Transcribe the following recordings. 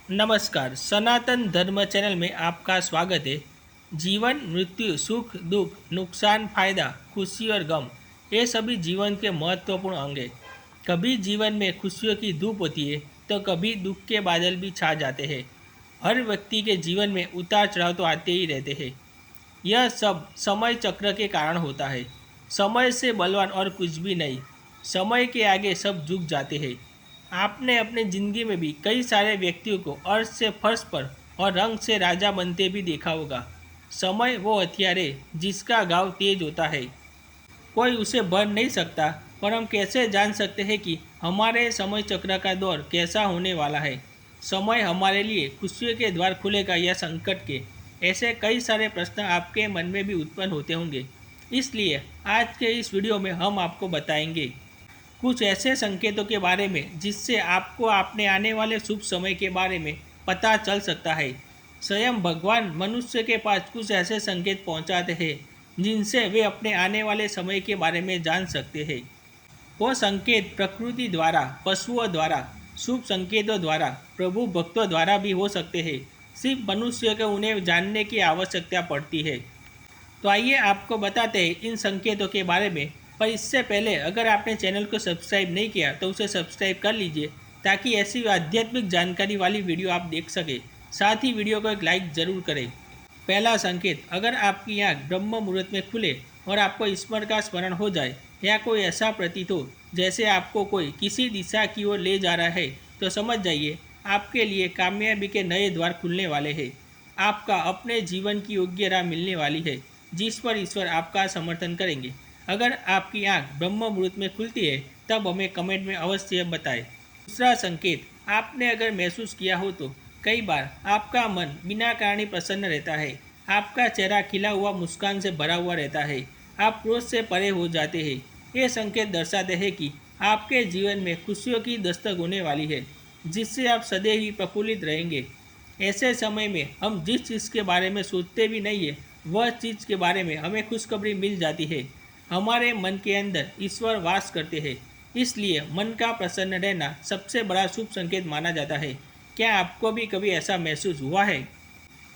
नमस्कार, सनातन धर्म चैनल में आपका स्वागत है। जीवन, मृत्यु, सुख, दुख, नुकसान, फायदा, खुशी और गम, ये सभी जीवन के महत्वपूर्ण अंग हैं। कभी जीवन में खुशियों की धूप होती है, तो कभी दुख के बादल भी छा जाते हैं। हर व्यक्ति के जीवन में उतार चढ़ाव तो आते ही रहते हैं। यह सब समय चक्र के कारण होता है। समय से बलवान और कुछ भी नहीं। समय के आगे सब झुक जाते हैं। आपने अपनी ज़िंदगी में भी कई सारे व्यक्तियों को अर्श से फर्श पर और रंग से राजा बनते भी देखा होगा। समय वो हथियार है जिसका घाव तेज होता है, कोई उसे भर नहीं सकता। पर हम कैसे जान सकते हैं कि हमारे समय चक्र का दौर कैसा होने वाला है? समय हमारे लिए खुशियों के द्वार खुलेगा या संकट के? ऐसे कई सारे प्रश्न आपके मन में भी उत्पन्न होते होंगे। इसलिए आज के इस वीडियो में हम आपको बताएंगे कुछ ऐसे संकेतों के बारे में जिससे आपको अपने आने वाले शुभ समय के बारे में पता चल सकता है। स्वयं भगवान मनुष्य के पास कुछ ऐसे संकेत पहुंचाते हैं जिनसे वे अपने आने वाले समय के बारे में जान सकते हैं। वो संकेत प्रकृति द्वारा, पशुओं द्वारा, शुभ संकेतों द्वारा, प्रभु भक्तों द्वारा भी हो सकते हैं। सिर्फ मनुष्य को उन्हें जानने की आवश्यकता पड़ती है। तो आइए आपको बताते हैं इन संकेतों के बारे में। पर इससे पहले अगर आपने चैनल को सब्सक्राइब नहीं किया तो उसे सब्सक्राइब कर लीजिए, ताकि ऐसी आध्यात्मिक जानकारी वाली वीडियो आप देख सकें। साथ ही वीडियो को एक लाइक ज़रूर करें। पहला संकेत, अगर आपकी आँख ब्रह्म मुहूर्त में खुले और आपको ईश्वर का स्मरण हो जाए या कोई ऐसा प्रतीत हो जैसे आपको कोई किसी दिशा की ओर ले जा रहा है, तो समझ जाइए आपके लिए कामयाबी के नए द्वार खुलने वाले हैं। आपका अपने जीवन की योग्य राह मिलने वाली है जिस पर ईश्वर आपका समर्थन करेंगे। अगर आपकी आंख ब्रह्म मुहूर्त में खुलती है तब हमें कमेंट में अवश्य बताएं। दूसरा संकेत, आपने अगर महसूस किया हो तो कई बार आपका मन बिना कारण ही प्रसन्न रहता है। आपका चेहरा खिला हुआ मुस्कान से भरा हुआ रहता है। आप क्रोध से परे हो जाते हैं। ये संकेत दर्शाते हैं कि आपके जीवन में खुशियों की दस्तक होने वाली है, जिससे आप सदैव ही प्रफुल्लित रहेंगे। ऐसे समय में हम जिस चीज़ के बारे में सोचते भी नहीं है, वह चीज़ के बारे में हमें खुशखबरी मिल जाती है। हमारे मन के अंदर ईश्वर वास करते हैं, इसलिए मन का प्रसन्न रहना सबसे बड़ा शुभ संकेत माना जाता है। क्या आपको भी कभी ऐसा महसूस हुआ है?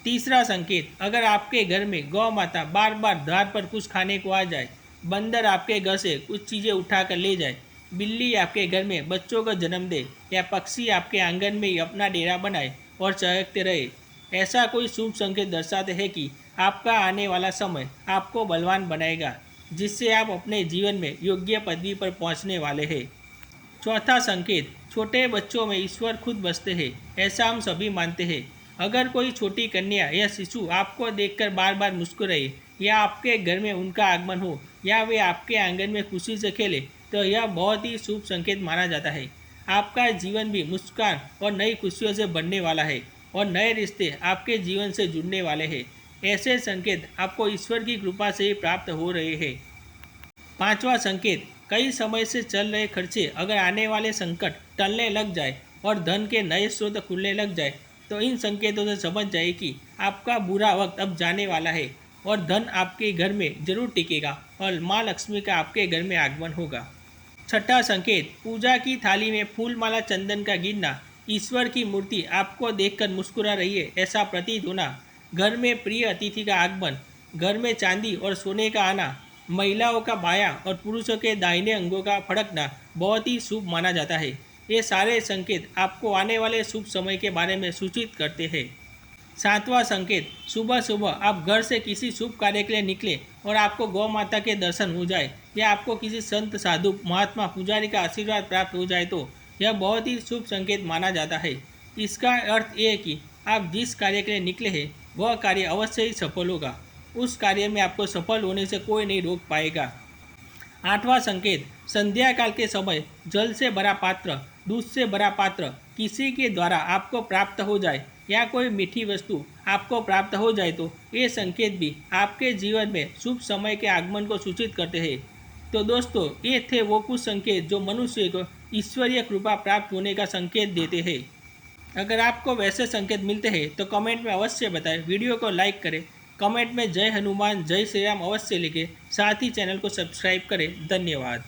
तीसरा संकेत, अगर आपके घर में गौ माता बार बार द्वार पर कुछ खाने को आ जाए, बंदर आपके घर से कुछ चीज़ें उठा कर ले जाए, बिल्ली आपके घर में बच्चों को जन्म दे या पक्षी आपके आंगन में ही अपना डेरा बनाए और चहकते रहे, ऐसा कोई शुभ संकेत दर्शाते हैं कि आपका आने वाला समय आपको बलवान बनाएगा, जिससे आप अपने जीवन में योग्य पदवी पर पहुंचने वाले हैं। चौथा संकेत, छोटे बच्चों में ईश्वर खुद बसते हैं, ऐसा हम सभी मानते हैं। अगर कोई छोटी कन्या या शिशु आपको देखकर बार बार मुस्कुराए या आपके घर में उनका आगमन हो या वे आपके आंगन में खुशी से खेले, तो यह बहुत ही शुभ संकेत माना जाता है। आपका जीवन भी मुस्कान और नई खुशियों से भरने वाला है और नए रिश्ते आपके जीवन से जुड़ने वाले हैं। ऐसे संकेत आपको ईश्वर की कृपा से ही प्राप्त हो रहे हैं। पांचवा संकेत, कई समय से चल रहे खर्चे अगर आने वाले संकट टलने लग जाए और धन के नए स्रोत खुलने लग जाए, तो इन संकेतों से समझ जाए कि आपका बुरा वक्त अब जाने वाला है और धन आपके घर में जरूर टिकेगा और माँ लक्ष्मी का आपके घर में आगमन होगा। छठा संकेत, पूजा की थाली में फूल माला चंदन का गिरना, ईश्वर की मूर्ति आपको देखकर मुस्कुरा रही है ऐसा प्रतीत होना, घर में प्रिय अतिथि का आगमन, घर में चांदी और सोने का आना, महिलाओं का बायां और पुरुषों के दाहिने अंगों का फड़कना बहुत ही शुभ माना जाता है। ये सारे संकेत आपको आने वाले शुभ समय के बारे में सूचित करते हैं। सातवां संकेत, सुबह सुबह आप घर से किसी शुभ कार्य के लिए निकले और आपको गौ माता के दर्शन हो जाए या आपको किसी संत साधु महात्मा पुजारी का आशीर्वाद प्राप्त हो जाए, तो यह बहुत ही शुभ संकेत माना जाता है। इसका अर्थ ये है कि आप जिस कार्य के लिए निकले हैं वह कार्य अवश्य ही सफल होगा। उस कार्य में आपको सफल होने से कोई नहीं रोक पाएगा। आठवां संकेत, संध्या काल के समय जल से भरा पात्र, दूध से भरा पात्र किसी के द्वारा आपको प्राप्त हो जाए या कोई मीठी वस्तु आपको प्राप्त हो जाए, तो ये संकेत भी आपके जीवन में शुभ समय के आगमन को सूचित करते हैं। तो दोस्तों, ये थे वो कुछ संकेत जो मनुष्य को ईश्वरीय कृपा प्राप्त होने का संकेत देते हैं। अगर आपको वैसे संकेत मिलते हैं तो कमेंट में अवश्य बताएं। वीडियो को लाइक करें, कमेंट में जय हनुमान जय श्री राम अवश्य लिखें। साथ ही चैनल को सब्सक्राइब करें। धन्यवाद।